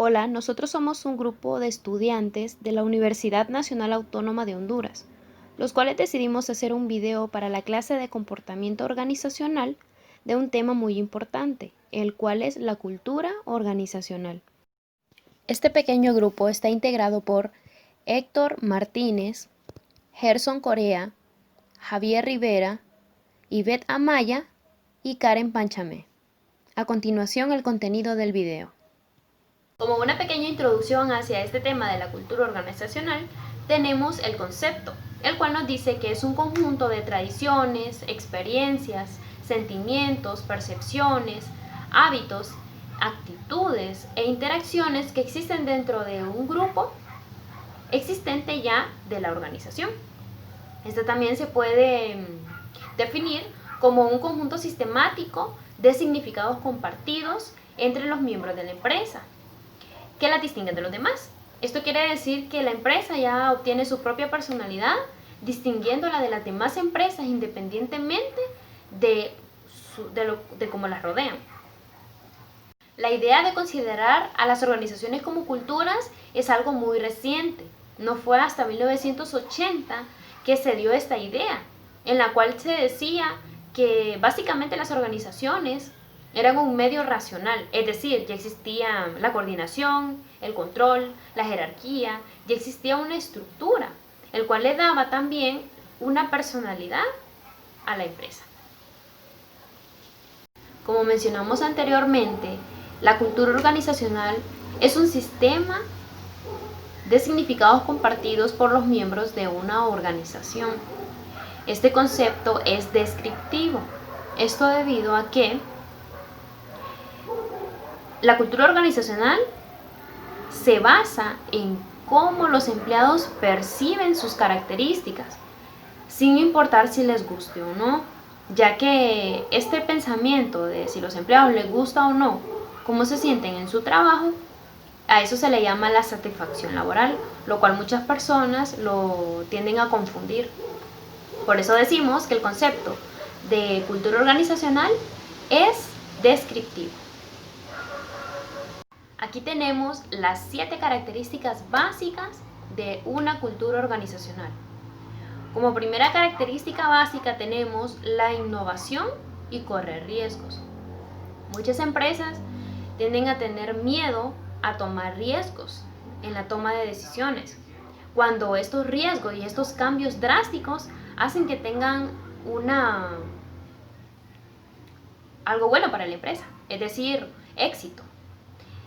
Hola, nosotros somos un grupo de estudiantes de la Universidad Nacional Autónoma de Honduras, los cuales decidimos hacer un video para la clase de comportamiento organizacional de un tema muy importante, el cual es la cultura organizacional. Este pequeño grupo está integrado por Héctor Martínez, Gerson Corea, Javier Rivera, Ivette Amaya y Karen Panchamé. A continuación, el contenido del video. Como una pequeña introducción hacia este tema de la cultura organizacional, tenemos el concepto, el cual nos dice que es un conjunto de tradiciones, experiencias, sentimientos, percepciones, hábitos, actitudes e interacciones que existen dentro de un grupo existente ya de la organización. Esto también se puede definir como un conjunto sistemático de significados compartidos entre los miembros de la empresa, que la distinguen de los demás. Esto quiere decir que la empresa ya obtiene su propia personalidad, distinguiéndola de las demás empresas independientemente de cómo las rodean. La idea de considerar a las organizaciones como culturas es algo muy reciente. No fue hasta 1980 que se dio esta idea, en la cual se decía que básicamente las organizaciones eran un medio racional, es decir, ya existía la coordinación, el control, la jerarquía, ya existía una estructura, el cual le daba también una personalidad a la empresa. Como mencionamos anteriormente, la cultura organizacional es un sistema de significados compartidos por los miembros de una organización. Este concepto es descriptivo. Esto debido a que la cultura organizacional se basa en cómo los empleados perciben sus características, sin importar si les guste o no, ya que este pensamiento de si los empleados les gusta o no, cómo se sienten en su trabajo, a eso se le llama la satisfacción laboral, lo cual muchas personas lo tienden a confundir. Por eso decimos que el concepto de cultura organizacional es descriptivo. Aquí tenemos las 7 características básicas de una cultura organizacional. Como primera característica básica tenemos la innovación y correr riesgos. Muchas empresas tienden a tener miedo a tomar riesgos en la toma de decisiones, cuando estos riesgos y estos cambios drásticos hacen que tengan algo bueno para la empresa, es decir, éxito.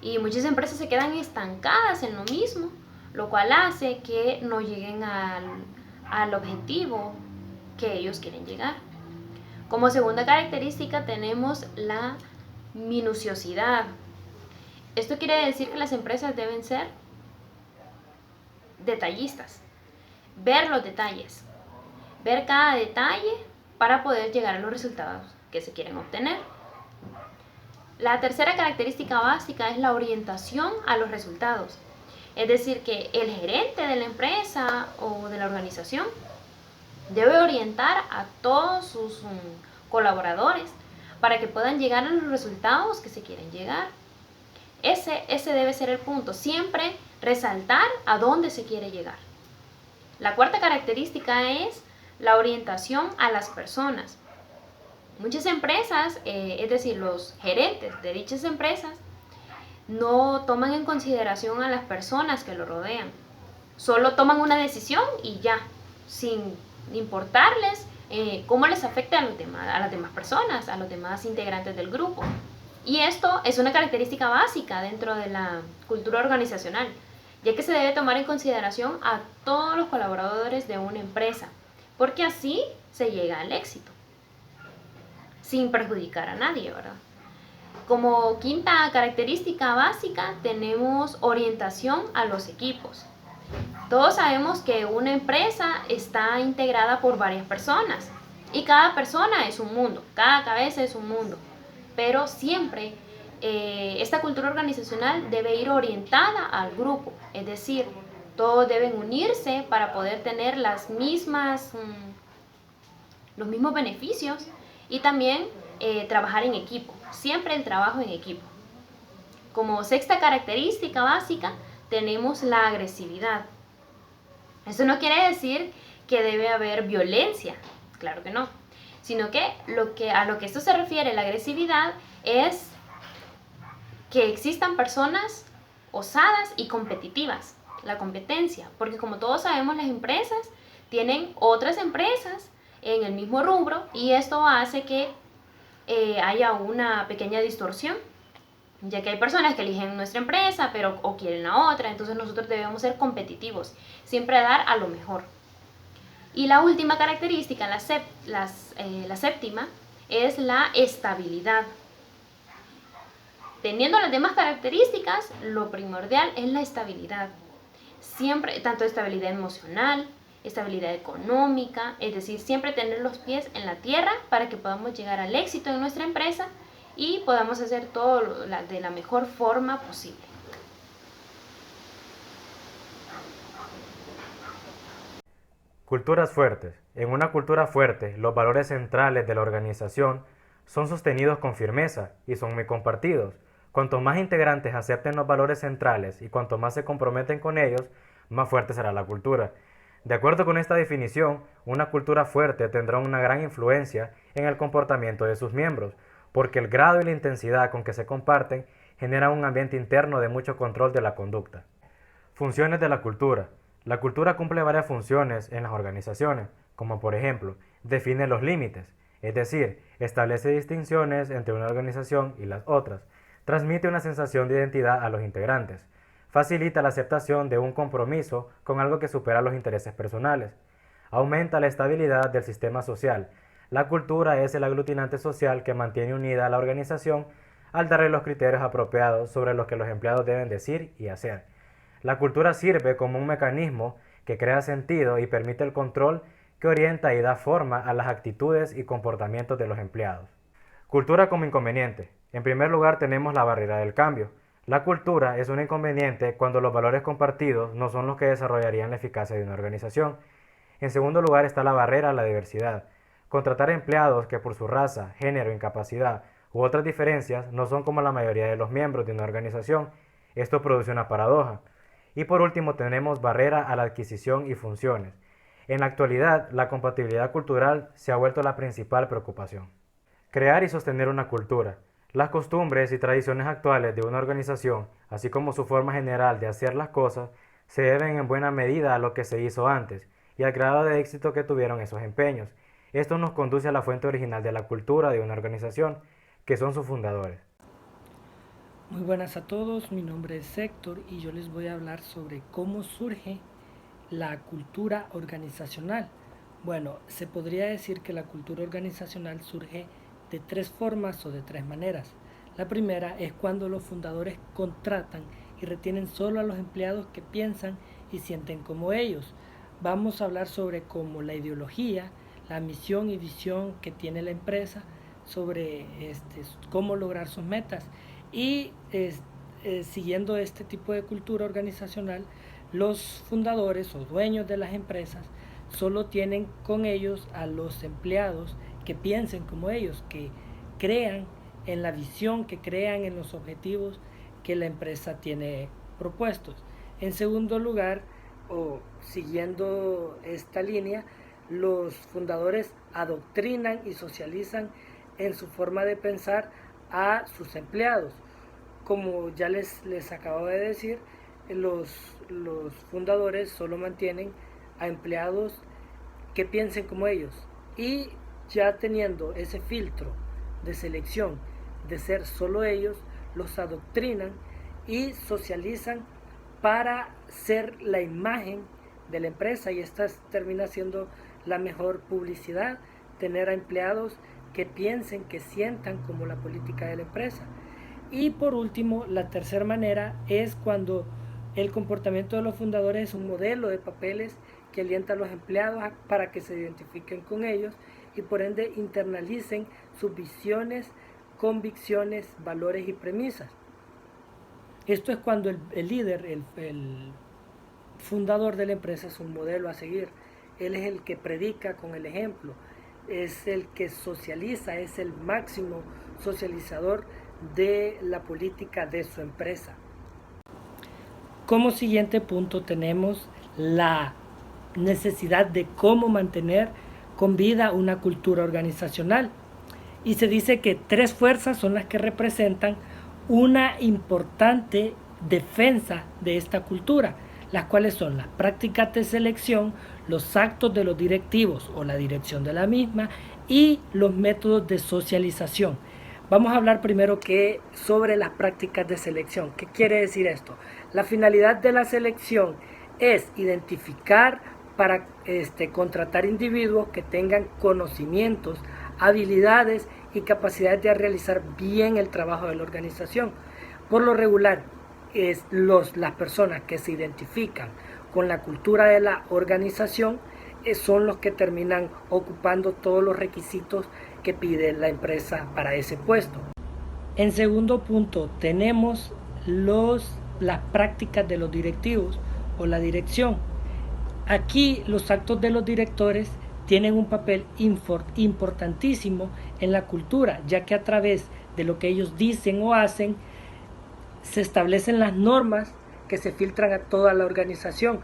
Y muchas empresas se quedan estancadas en lo mismo, lo cual hace que no lleguen al objetivo que ellos quieren llegar. Como segunda característica tenemos la minuciosidad. Esto quiere decir que las empresas deben ser detallistas, ver los detalles, ver cada detalle para poder llegar a los resultados que se quieren obtener. La tercera característica básica es la orientación a los resultados. Es decir, que el gerente de la empresa o de la organización debe orientar a todos sus colaboradores para que puedan llegar a los resultados que se quieren llegar. Ese debe ser el punto, siempre resaltar a dónde se quiere llegar. La cuarta característica es la orientación a las personas. Muchas empresas, es decir, los gerentes de dichas empresas, no toman en consideración a las personas que lo rodean. Solo toman una decisión y ya, sin importarles cómo les afecta a las demás personas, a los demás integrantes del grupo. Y esto es una característica básica dentro de la cultura organizacional, ya que se debe tomar en consideración a todos los colaboradores de una empresa, porque así se llega al éxito, sin perjudicar a nadie, ¿verdad? Como quinta característica básica tenemos orientación a los equipos. Todos sabemos que una empresa está integrada por varias personas y cada persona es un mundo, cada cabeza es un mundo, pero siempre esta cultura organizacional debe ir orientada al grupo, es decir, todos deben unirse para poder tener los mismos beneficios y también trabajar en equipo, siempre el trabajo en equipo. Como sexta característica básica tenemos la agresividad. Eso no quiere decir que debe haber violencia, claro que no, sino que a lo que esto se refiere, la agresividad, es que existan personas osadas y competitivas, la competencia, porque como todos sabemos, las empresas tienen otras empresas en el mismo rubro y esto hace que haya una pequeña distorsión, ya que hay personas que eligen nuestra empresa o quieren la otra. Entonces nosotros debemos ser competitivos, siempre dar a lo mejor. Y la última característica, la séptima, es la estabilidad. Teniendo las demás características, lo primordial es la estabilidad. Siempre, tanto estabilidad emocional, estabilidad económica, es decir, siempre tener los pies en la tierra para que podamos llegar al éxito en nuestra empresa y podamos hacer todo de la mejor forma posible. Culturas fuertes. En una cultura fuerte, los valores centrales de la organización son sostenidos con firmeza y son muy compartidos. Cuanto más integrantes acepten los valores centrales y cuanto más se comprometen con ellos, más fuerte será la cultura. De acuerdo con esta definición, una cultura fuerte tendrá una gran influencia en el comportamiento de sus miembros, porque el grado y la intensidad con que se comparten generan un ambiente interno de mucho control de la conducta. Funciones de la cultura. La cultura cumple varias funciones en las organizaciones, como por ejemplo, define los límites, es decir, establece distinciones entre una organización y las otras, transmite una sensación de identidad a los integrantes, facilita la aceptación de un compromiso con algo que supera los intereses personales, aumenta la estabilidad del sistema social. La cultura es el aglutinante social que mantiene unida a la organización al darle los criterios apropiados sobre lo que los empleados deben decir y hacer. La cultura sirve como un mecanismo que crea sentido y permite el control que orienta y da forma a las actitudes y comportamientos de los empleados. Cultura como inconveniente. En primer lugar tenemos la barrera del cambio. La cultura es un inconveniente cuando los valores compartidos no son los que desarrollarían la eficacia de una organización. En segundo lugar está la barrera a la diversidad. Contratar empleados que por su raza, género, incapacidad u otras diferencias no son como la mayoría de los miembros de una organización. Esto produce una paradoja. Y por último tenemos barrera a la adquisición y funciones. En la actualidad, la compatibilidad cultural se ha vuelto la principal preocupación. Crear y sostener una cultura. Las costumbres y tradiciones actuales de una organización, así como su forma general de hacer las cosas, se deben en buena medida a lo que se hizo antes y al grado de éxito que tuvieron esos empeños. Esto nos conduce a la fuente original de la cultura de una organización, que son sus fundadores. Muy buenas a todos, mi nombre es Héctor y yo les voy a hablar sobre cómo surge la cultura organizacional. Bueno, se podría decir que la cultura organizacional surge de tres formas o de tres maneras. La primera es cuando los fundadores contratan y retienen solo a los empleados que piensan y sienten como ellos. Vamos a hablar sobre cómo la ideología, la misión y visión que tiene la empresa, sobre cómo lograr sus metas. Y siguiendo este tipo de cultura organizacional, los fundadores o dueños de las empresas solo tienen con ellos a los empleados que piensen como ellos, que crean en la visión, que crean en los objetivos que la empresa tiene propuestos. En segundo lugar, o siguiendo esta línea, los fundadores adoctrinan y socializan en su forma de pensar a sus empleados. Como ya les acabo de decir, los fundadores solo mantienen a empleados que piensen como ellos, y ya teniendo ese filtro de selección de ser solo ellos, los adoctrinan y socializan para ser la imagen de la empresa, y esta termina siendo la mejor publicidad, tener a empleados que piensen, que sientan como la política de la empresa. Y por último, la tercera manera es cuando el comportamiento de los fundadores es un modelo de papeles que alienta a los empleados para que se identifiquen con ellos y por ende internalicen sus visiones, convicciones, valores y premisas. Esto es cuando el líder, el fundador de la empresa es un modelo a seguir. Él es el que predica con el ejemplo, es el que socializa, es el máximo socializador de la política de su empresa. Como siguiente punto tenemos la necesidad de cómo mantener con vida una cultura organizacional. Y se dice que 3 fuerzas son las que representan una importante defensa de esta cultura, las cuales son las prácticas de selección, los actos de los directivos o la dirección de la misma y los métodos de socialización. Vamos a hablar primero sobre las prácticas de selección. ¿Qué quiere decir esto? La finalidad de la selección es identificar para contratar individuos que tengan conocimientos, habilidades y capacidades de realizar bien el trabajo de la organización. Por lo regular, las personas que se identifican con la cultura de la organización son los que terminan ocupando todos los requisitos que pide la empresa para ese puesto. En segundo punto tenemos las prácticas de los directivos o la dirección. Aquí los actos de los directores tienen un papel importantísimo en la cultura, ya que a través de lo que ellos dicen o hacen se establecen las normas que se filtran a toda la organización.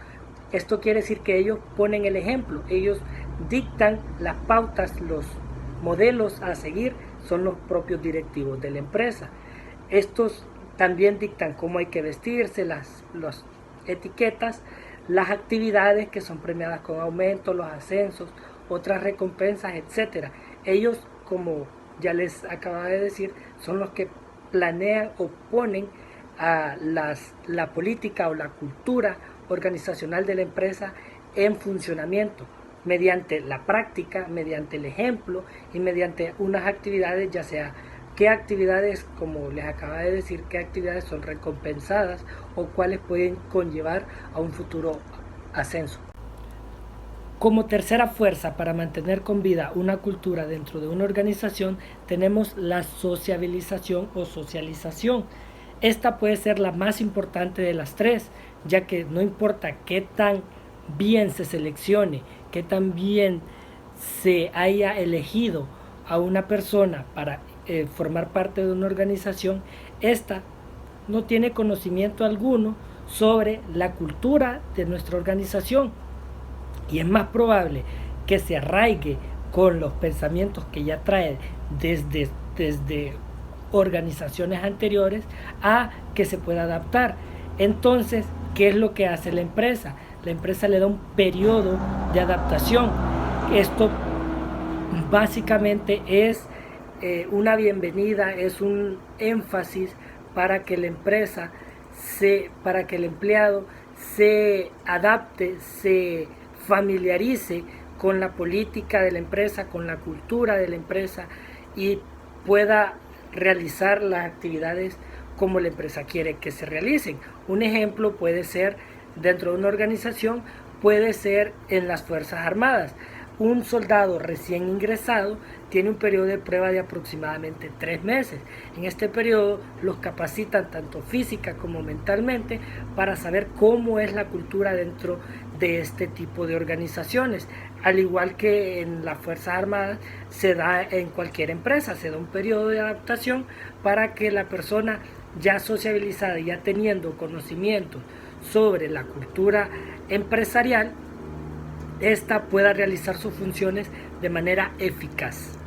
Esto quiere decir que ellos ponen el ejemplo, ellos dictan las pautas, los modelos a seguir son los propios directivos de la empresa. Estos también dictan cómo hay que vestirse, las etiquetas, las actividades que son premiadas con aumento, los ascensos, otras recompensas, etcétera. Ellos, como ya les acababa de decir, son los que planean o ponen a la política o la cultura organizacional de la empresa en funcionamiento mediante la práctica, mediante el ejemplo y mediante unas actividades, ya sea qué actividades, como les acaba de decir, qué actividades son recompensadas o cuáles pueden conllevar a un futuro ascenso. Como tercera fuerza para mantener con vida una cultura dentro de una organización tenemos la sociabilización o socialización. Esta puede ser la más importante de las 3, ya que no importa qué tan bien se seleccione, qué tan bien se haya elegido a una persona para formar parte de una organización, esta no tiene conocimiento alguno sobre la cultura de nuestra organización y es más probable que se arraigue con los pensamientos que ya trae desde organizaciones anteriores a que se pueda adaptar. Entonces, ¿qué es lo que hace la empresa? La empresa le da un periodo de adaptación. Esto básicamente es una bienvenida, es un énfasis para que la empresa, para que el empleado se adapte, se familiarice con la política de la empresa, con la cultura de la empresa y pueda realizar las actividades como la empresa quiere que se realicen. Un ejemplo puede ser dentro de una organización, puede ser en las Fuerzas Armadas. Un soldado recién ingresado tiene un periodo de prueba de aproximadamente 3 meses. En este periodo los capacitan tanto física como mentalmente para saber cómo es la cultura dentro de este tipo de organizaciones. Al igual que en las Fuerzas Armadas se da en cualquier empresa, se da un periodo de adaptación para que la persona ya sociabilizada, ya teniendo conocimientos sobre la cultura empresarial, esta pueda realizar sus funciones de manera eficaz.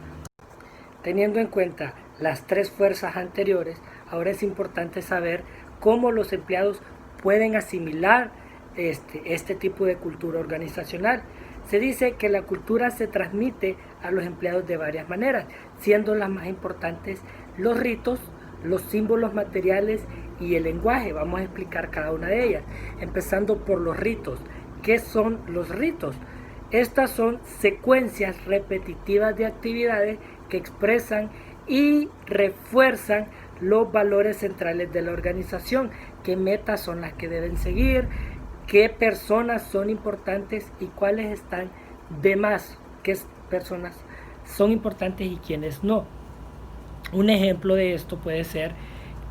Teniendo en cuenta las 3 fuerzas anteriores, ahora es importante saber cómo los empleados pueden asimilar este tipo de cultura organizacional. Se dice que la cultura se transmite a los empleados de varias maneras, siendo las más importantes los ritos, los símbolos materiales y el lenguaje. Vamos a explicar cada una de ellas, empezando por los ritos. ¿Qué son los ritos? Estas son secuencias repetitivas de actividades que expresan y refuerzan los valores centrales de la organización, qué metas son las que deben seguir, qué personas son importantes y cuáles están de más, qué personas son importantes y quiénes no. Un ejemplo de esto puede ser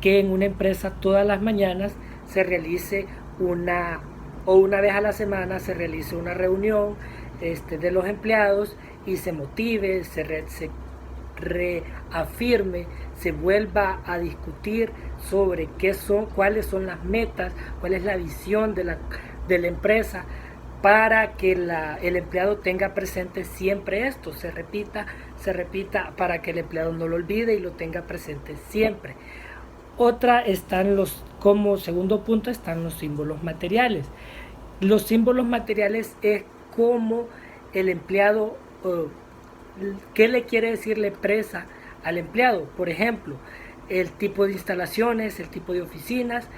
que en una empresa todas las mañanas se realice una vez a la semana se realice una reunión de los empleados y se motive, se reafirme, se vuelva a discutir sobre cuáles son las metas, cuál es la visión de la empresa, para que el empleado tenga presente siempre esto, se repita, para que el empleado no lo olvide y lo tenga presente siempre. Como segundo punto están los símbolos materiales. Los símbolos materiales es como el empleado, qué le quiere decir la empresa al empleado. Por ejemplo, el tipo de instalaciones, el tipo de oficinas,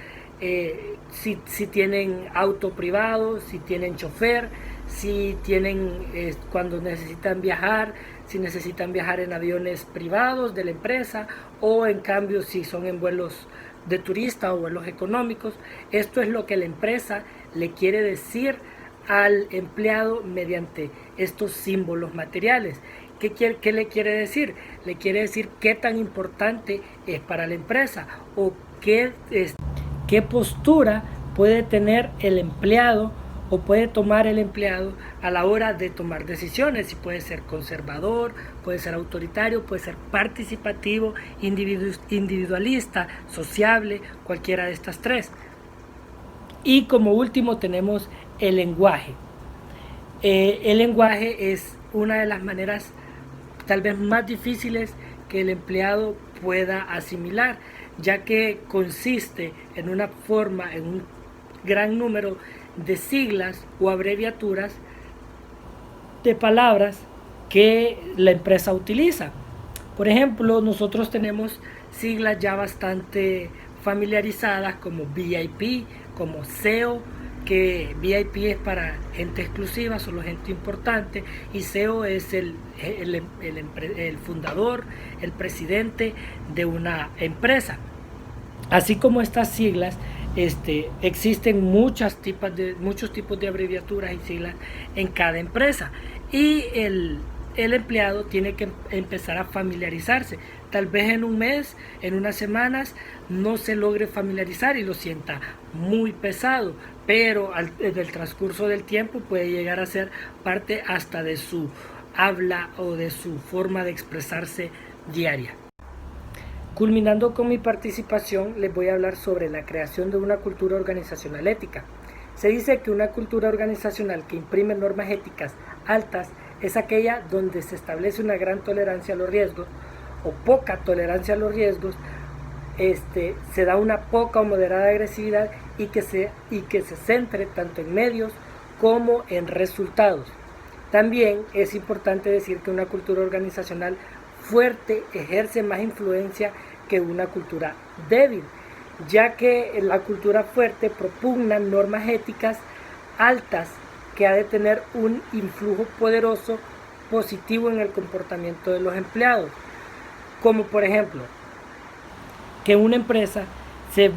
si tienen auto privado, si tienen chofer, si tienen cuando necesitan viajar, si necesitan viajar en aviones privados de la empresa, o en cambio si son en vuelos de turista o vuelos económicos. Esto es lo que la empresa le quiere decir al empleado mediante estos símbolos materiales. ¿Qué le quiere decir? Le quiere decir qué tan importante es para la empresa, o qué postura puede tener el empleado o puede tomar el empleado a la hora de tomar decisiones. Si puede ser conservador, puede ser autoritario, puede ser participativo, individualista, sociable, cualquiera de estas tres. Y como último tenemos el lenguaje. El lenguaje es una de las maneras tal vez más difíciles que el empleado pueda asimilar, ya que consiste en una forma, en un gran número de siglas o abreviaturas de palabras que la empresa utiliza. Por ejemplo, nosotros tenemos siglas ya bastante familiarizadas como VIP, como CEO, que VIP es para gente exclusiva, solo gente importante, y CEO es el fundador, el presidente de una empresa. Así como estas siglas, existen muchos tipos de abreviaturas y siglas en cada empresa, y el empleado tiene que empezar a familiarizarse. Tal vez en un mes, en unas semanas, no se logre familiarizar y lo sienta muy pesado, pero en el transcurso del tiempo puede llegar a ser parte hasta de su habla o de su forma de expresarse diaria. Culminando con mi participación, les voy a hablar sobre la creación de una cultura organizacional ética. Se dice que una cultura organizacional que imprime normas éticas altas es aquella donde se establece una gran tolerancia a los riesgos o poca tolerancia a los riesgos, se da una poca o moderada agresividad y que se centre tanto en medios como en resultados. También es importante decir que una cultura organizacional fuerte ejerce más influencia que una cultura débil, ya que la cultura fuerte propugna normas éticas altas que ha de tener un influjo poderoso positivo en el comportamiento de los empleados, como por ejemplo que una empresa se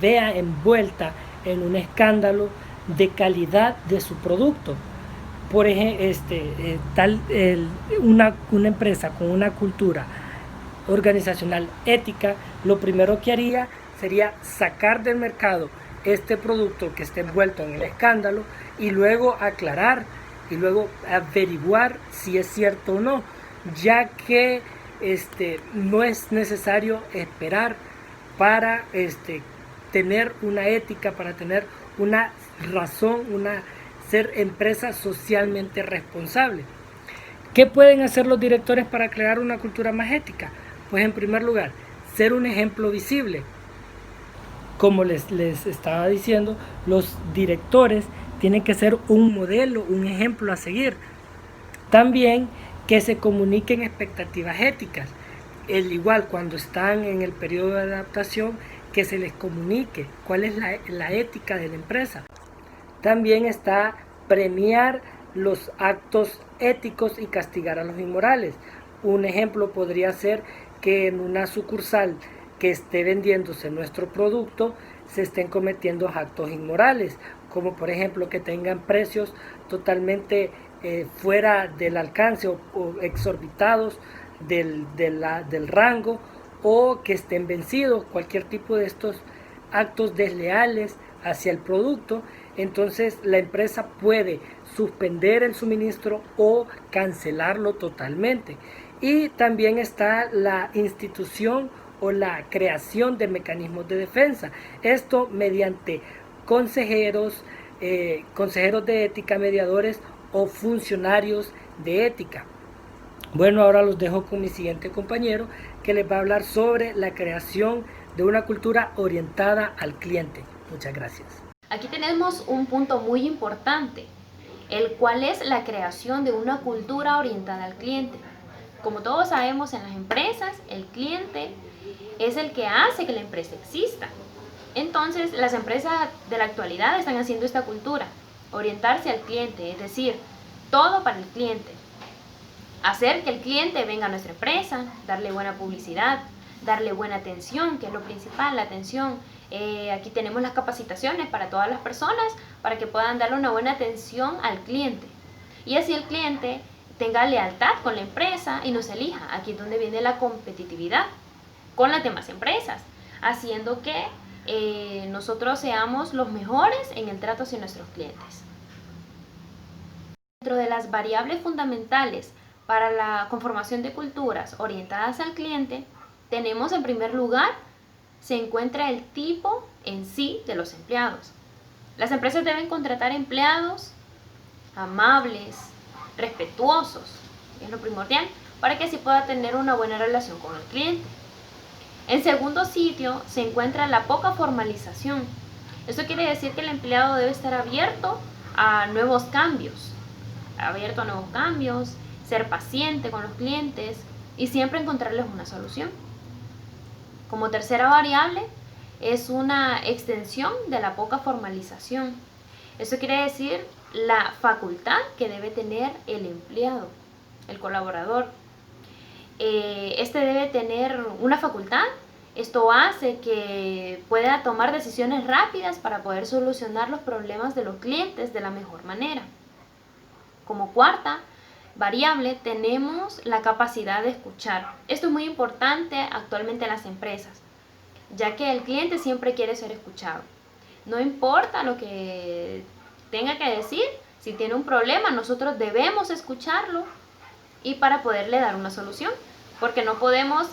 vea envuelta en un escándalo de calidad de su producto. Por ejemplo, una empresa con una cultura organizacional ética, lo primero que haría sería sacar del mercado este producto que esté envuelto en el escándalo y luego aclarar y luego averiguar si es cierto o no, ya que no es necesario esperar para tener una ética, para tener una razón, ser empresa socialmente responsable. ¿Qué pueden hacer los directores para crear una cultura más ética? Pues en primer lugar, ser un ejemplo visible. Como les estaba diciendo, los directores tienen que ser un modelo, un ejemplo a seguir. También que se comuniquen expectativas éticas. Igual cuando están en el periodo de adaptación, que se les comunique cuál es la ética de la empresa. También está premiar los actos éticos y castigar a los inmorales. Un ejemplo podría ser que en una sucursal que esté vendiéndose nuestro producto se estén cometiendo actos inmorales, como por ejemplo que tengan precios totalmente fuera del alcance o exorbitados del rango, o que estén vencidos, cualquier tipo de estos actos desleales hacia el producto. Entonces la empresa puede suspender el suministro o cancelarlo totalmente. Y también está la institución o la creación de mecanismos de defensa. Esto mediante consejeros, consejeros de ética, mediadores o funcionarios de ética. Bueno, ahora los dejo con mi siguiente compañero que les va a hablar sobre la creación de una cultura orientada al cliente. Muchas gracias. Aquí tenemos un punto muy importante, el cual es la creación de una cultura orientada al cliente. Como todos sabemos, en las empresas, el cliente es el que hace que la empresa exista. Entonces, las empresas de la actualidad están haciendo esta cultura, orientarse al cliente, es decir, todo para el cliente. Hacer que el cliente venga a nuestra empresa, darle buena publicidad, darle buena atención, que es lo principal, la atención. Aquí tenemos las capacitaciones para todas las personas para que puedan darle una buena atención al cliente. Y así el cliente tenga lealtad con la empresa y nos elija. Aquí es donde viene la competitividad con las demás empresas, haciendo que nosotros seamos los mejores en el trato hacia nuestros clientes. Dentro de las variables fundamentales para la conformación de culturas orientadas al cliente, tenemos en primer lugar, se encuentra el tipo en sí de los empleados. Las empresas deben contratar empleados amables, respetuosos, es lo primordial, para que así pueda tener una buena relación con el cliente. En segundo sitio se encuentra la poca formalización. Esto quiere decir que el empleado debe estar abierto a nuevos cambios, ser paciente con los clientes y siempre encontrarles una solución. Como tercera variable es una extensión de la poca formalización. Esto quiere decir la facultad que debe tener el empleado, el colaborador. Este debe tener una facultad. Esto hace que pueda tomar decisiones rápidas para poder solucionar los problemas de los clientes de la mejor manera. Como cuarta variable tenemos la capacidad de escuchar. Esto es muy importante actualmente en las empresas, ya que el cliente siempre quiere ser escuchado. No importa lo que tenga que decir, si tiene un problema, nosotros debemos escucharlo y para poderle dar una solución, porque no podemos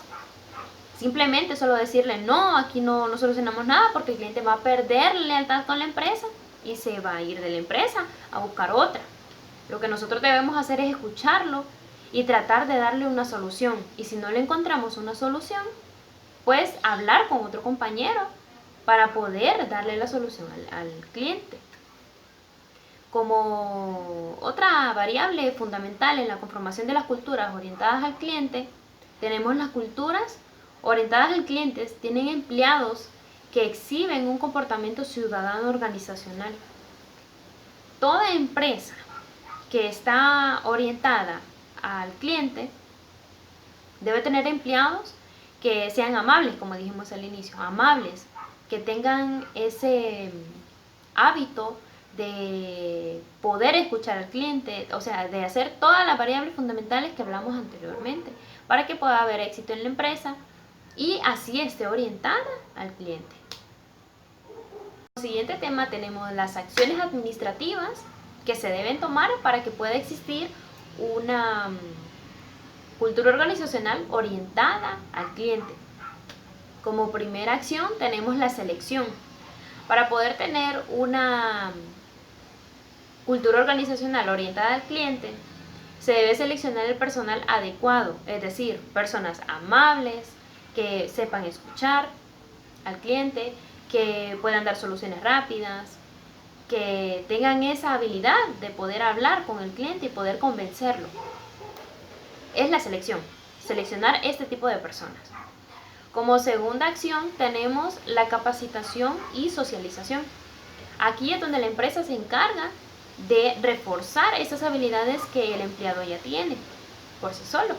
simplemente solo decirle no, aquí no solucionamos nada, porque el cliente va a perder lealtad con la empresa y se va a ir de la empresa a buscar otra. Lo que nosotros debemos hacer es escucharlo y tratar de darle una solución. Y si no le encontramos una solución, pues hablar con otro compañero para poder darle la solución al cliente. Como otra variable fundamental en la conformación de las culturas orientadas al cliente, tenemos las culturas orientadas al cliente, tienen empleados que exhiben un comportamiento ciudadano organizacional. Toda empresa que está orientada al cliente debe tener empleados que sean amables, como dijimos al inicio, amables, que tengan ese hábito de poder escuchar al cliente, o sea, de hacer todas las variables fundamentales que hablamos anteriormente, para que pueda haber éxito en la empresa y así esté orientada al cliente. Como siguiente tema tenemos las acciones administrativas que se deben tomar para que pueda existir una cultura organizacional orientada al cliente. Como primera acción tenemos la selección. Para poder tener una cultura organizacional orientada al cliente, se debe seleccionar el personal adecuado, es decir, personas amables, que sepan escuchar al cliente, que puedan dar soluciones rápidas, que tengan esa habilidad de poder hablar con el cliente y poder convencerlo. Es la selección, seleccionar este tipo de personas. Como segunda acción tenemos la capacitación y socialización. Aquí es donde la empresa se encarga de reforzar esas habilidades que el empleado ya tiene por sí solo,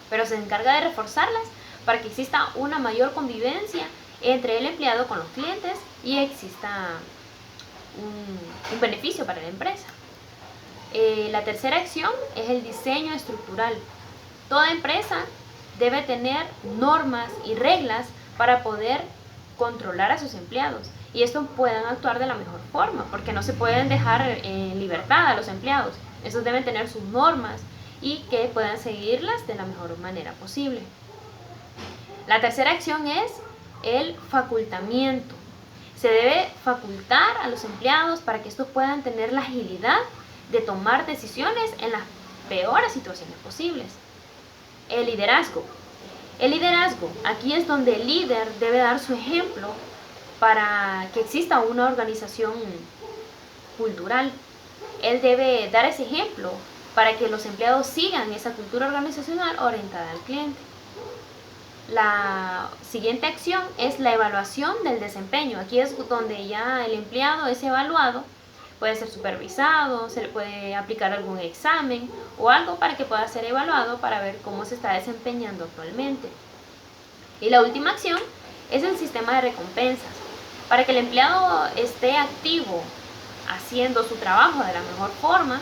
pero se encarga de reforzarlas para que exista una mayor convivencia entre el empleado con los clientes y exista un beneficio para la empresa. La tercera acción es el diseño estructural. Toda empresa debe tener normas y reglas para poder controlar a sus empleados y estos puedan actuar de la mejor forma, porque no se pueden dejar en libertad a los empleados. Estos deben tener sus normas y que puedan seguirlas de la mejor manera posible. La tercera acción es el facultamiento. Se debe facultar a los empleados para que estos puedan tener la agilidad de tomar decisiones en las peores situaciones posibles. El liderazgo. El liderazgo, aquí es donde el líder debe dar su ejemplo para que exista una organización cultural. Él debe dar ese ejemplo para que los empleados sigan esa cultura organizacional orientada al cliente. La siguiente acción es la evaluación del desempeño. Aquí es donde ya el empleado es evaluado, puede ser supervisado, se le puede aplicar algún examen o algo para que pueda ser evaluado para ver cómo se está desempeñando actualmente. Y la última acción es el sistema de recompensas. Para que el empleado esté activo haciendo su trabajo de la mejor forma,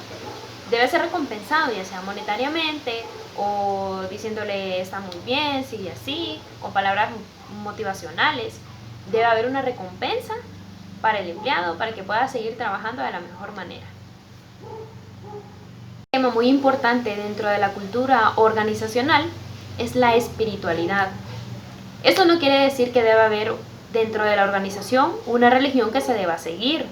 debe ser recompensado, ya sea monetariamente o diciéndole está muy bien, sigue así, con palabras motivacionales. Debe haber una recompensa para el empleado para que pueda seguir trabajando de la mejor manera. Un tema muy importante dentro de la cultura organizacional es la espiritualidad. Esto no quiere decir que deba haber dentro de la organización una religión que se deba seguir,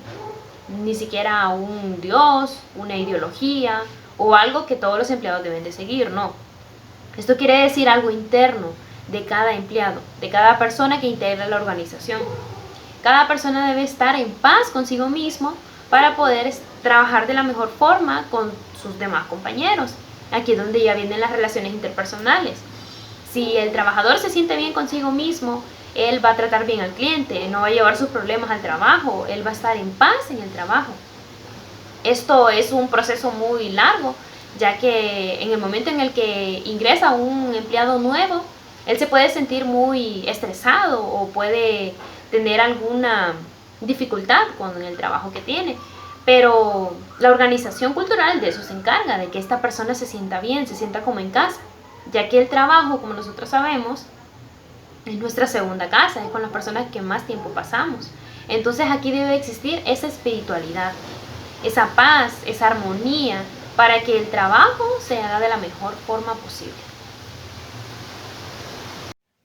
ni siquiera un dios, una ideología o algo que todos los empleados deben de seguir, no. Esto quiere decir algo interno de cada empleado, de cada persona que integra la organización. Cada persona debe estar en paz consigo mismo para poder trabajar de la mejor forma con sus demás compañeros. Aquí es donde ya vienen las relaciones interpersonales. Si el trabajador se siente bien consigo mismo, él va a tratar bien al cliente, no va a llevar sus problemas al trabajo, él va a estar en paz en el trabajo. Esto es un proceso muy largo, ya que en el momento en el que ingresa un empleado nuevo, él se puede sentir muy estresado o puede tener alguna dificultad con el trabajo que tiene. Pero la organización cultural de eso se encarga, de que esta persona se sienta bien, se sienta como en casa, ya que el trabajo, como nosotros sabemos, es nuestra segunda casa, es con las personas que más tiempo pasamos. Entonces aquí debe existir esa espiritualidad, esa paz, esa armonía, para que el trabajo se haga de la mejor forma posible.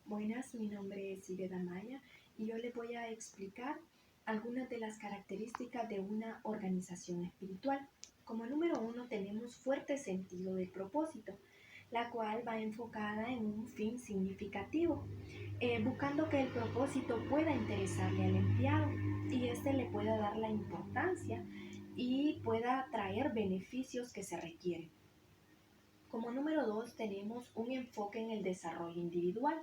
Buenas, mi nombre es Ireda Maya y yo les voy a explicar algunas de las características de una organización espiritual. Como número uno tenemos fuerte sentido del propósito, la cual va enfocada en un fin significativo, buscando que el propósito pueda interesarle al empleado y éste le pueda dar la importancia y pueda traer beneficios que se requieren. Como número dos tenemos un enfoque en el desarrollo individual,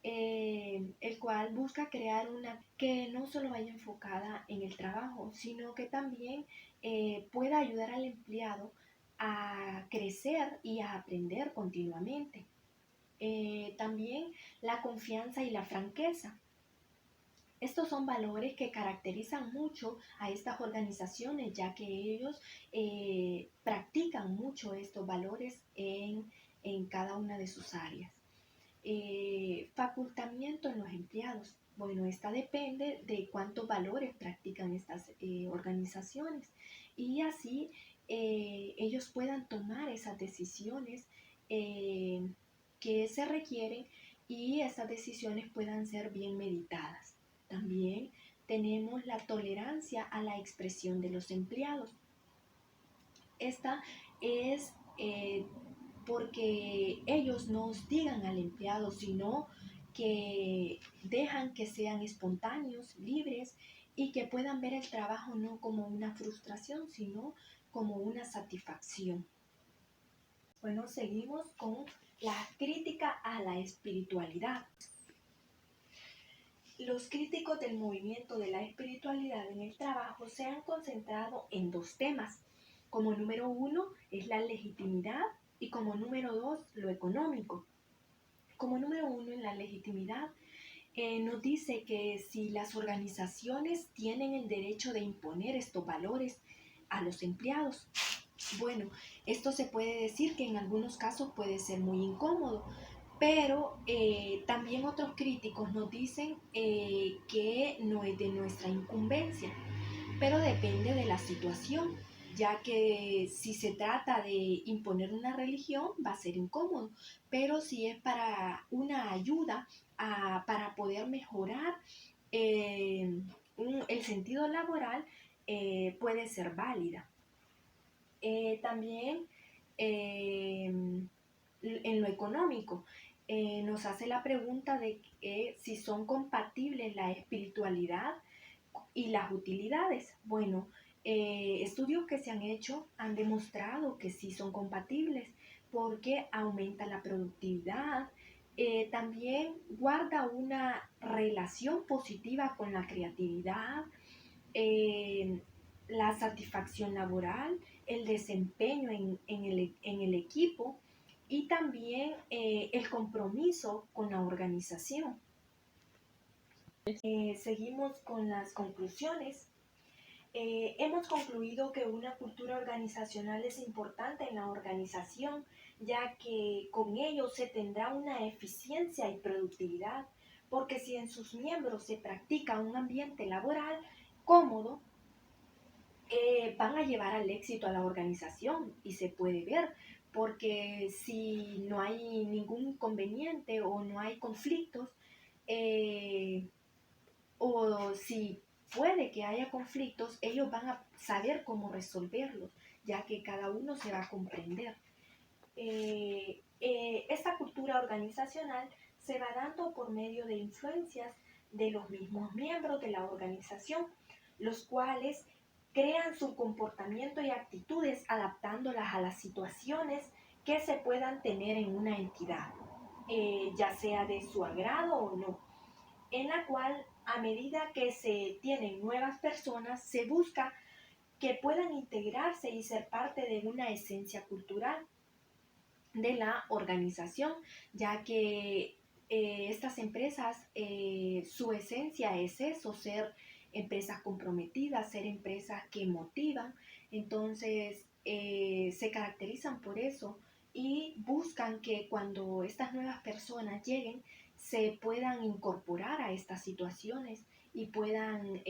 el cual busca crear una que no solo vaya enfocada en el trabajo, sino que también pueda ayudar al empleado a crecer y a aprender continuamente. También la confianza y la franqueza. Estos son valores que caracterizan mucho a estas organizaciones, ya que ellos practican mucho estos valores en cada una de sus áreas. Facultamiento en los empleados. Bueno, esta depende de cuántos valores practican estas organizaciones y así ellos puedan tomar esas decisiones que se requieren y esas decisiones puedan ser bien meditadas. También tenemos la tolerancia a la expresión de los empleados. Esta es porque ellos no hostigan al empleado, sino que dejan que sean espontáneos, libres y que puedan ver el trabajo no como una frustración, sino como una satisfacción. Bueno, seguimos con la crítica a la espiritualidad. Los críticos del movimiento de la espiritualidad en el trabajo se han concentrado en dos temas. Como número uno es la legitimidad y como número dos lo económico. Como número uno en la legitimidad nos dice que si las organizaciones tienen el derecho de imponer estos valores a los empleados. Bueno, esto se puede decir que en algunos casos puede ser muy incómodo, pero también otros críticos nos dicen que no es de nuestra incumbencia, pero depende de la situación. ya que si se trata de imponer una religión va a ser incómodo, pero si es para una ayuda para poder mejorar eh, el sentido laboral, puede ser válida. También en lo económico, nos hace la pregunta de si son compatibles la espiritualidad y las utilidades. Bueno, estudios que se han hecho han demostrado que sí son compatibles porque aumenta la productividad, también guarda una relación positiva con la creatividad, eh, la satisfacción laboral, el desempeño en el equipo y también el compromiso con la organización. Seguimos con las conclusiones. Hemos concluido que una cultura organizacional es importante en la organización, ya que con ello se tendrá una eficiencia y productividad, porque si en sus miembros se practica un ambiente laboral cómodo, van a llevar al éxito a la organización y se puede ver, porque si no hay ningún inconveniente o no hay conflictos, eh, o si puede que haya conflictos, ellos van a saber cómo resolverlos, ya que cada uno se va a comprender. Esta cultura organizacional se va dando por medio de influencias de los mismos miembros de la organización, los cuales crean su comportamiento y actitudes adaptándolas a las situaciones que se puedan tener en una entidad, ya sea de su agrado o no, en la cual a medida que se tienen nuevas personas se busca que puedan integrarse y ser parte de una esencia cultural de la organización, ya que estas empresas, su esencia es eso, ser empresas comprometidas, ser empresas que motivan, entonces se caracterizan por eso y buscan que cuando estas nuevas personas lleguen se puedan incorporar a estas situaciones y puedan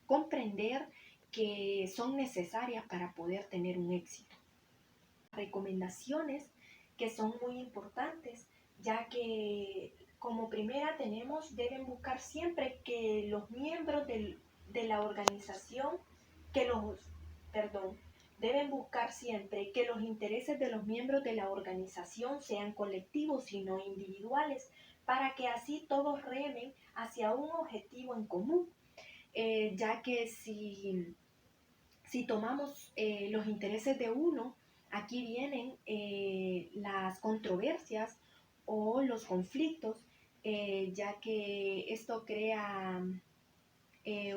comprender que son necesarias para poder tener un éxito. Recomendaciones que son muy importantes, ya que como primera tenemos, deben buscar siempre que los miembros de la organización, que los, perdón, deben buscar siempre que los intereses de los miembros de la organización sean colectivos y no individuales, para que así todos remen hacia un objetivo en común, ya que si tomamos los intereses de uno, aquí vienen las controversias o los conflictos, ya que esto crea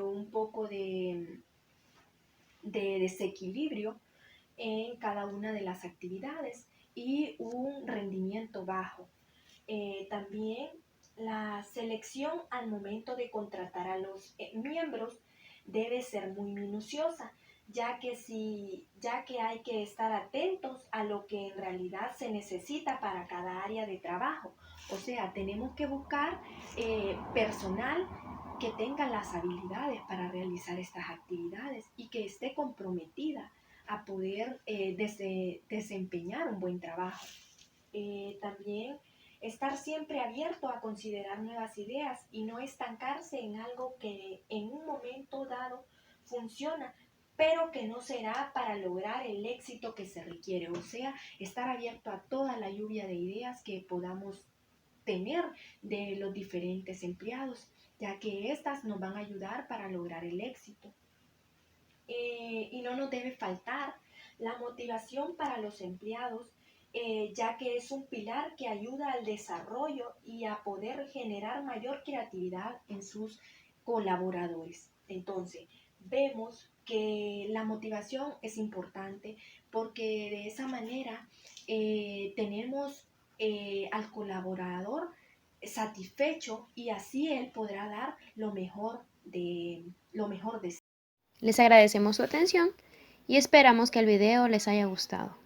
un poco de desequilibrio en cada una de las actividades y un rendimiento bajo. También la selección al momento de contratar a los miembros debe ser muy minuciosa, ya que hay que estar atentos a lo que en realidad se necesita para cada área de trabajo. O sea, tenemos que buscar personal que tenga las habilidades para realizar estas actividades y que esté comprometida a poder desempeñar un buen trabajo. También estar siempre abierto a considerar nuevas ideas y no estancarse en algo que en un momento dado funciona, pero que no será para lograr el éxito que se requiere. O sea, estar abierto a toda la lluvia de ideas que podamos tener de los diferentes empleados, ya que éstas nos van a ayudar para lograr el éxito. Y no nos debe faltar la motivación para los empleados, ya que es un pilar que ayuda al desarrollo y a poder generar mayor creatividad en sus colaboradores. Entonces, vemos que la motivación es importante porque de esa manera tenemos al colaborador satisfecho y así él podrá dar lo mejor de sí. Les agradecemos su atención y esperamos que el video les haya gustado.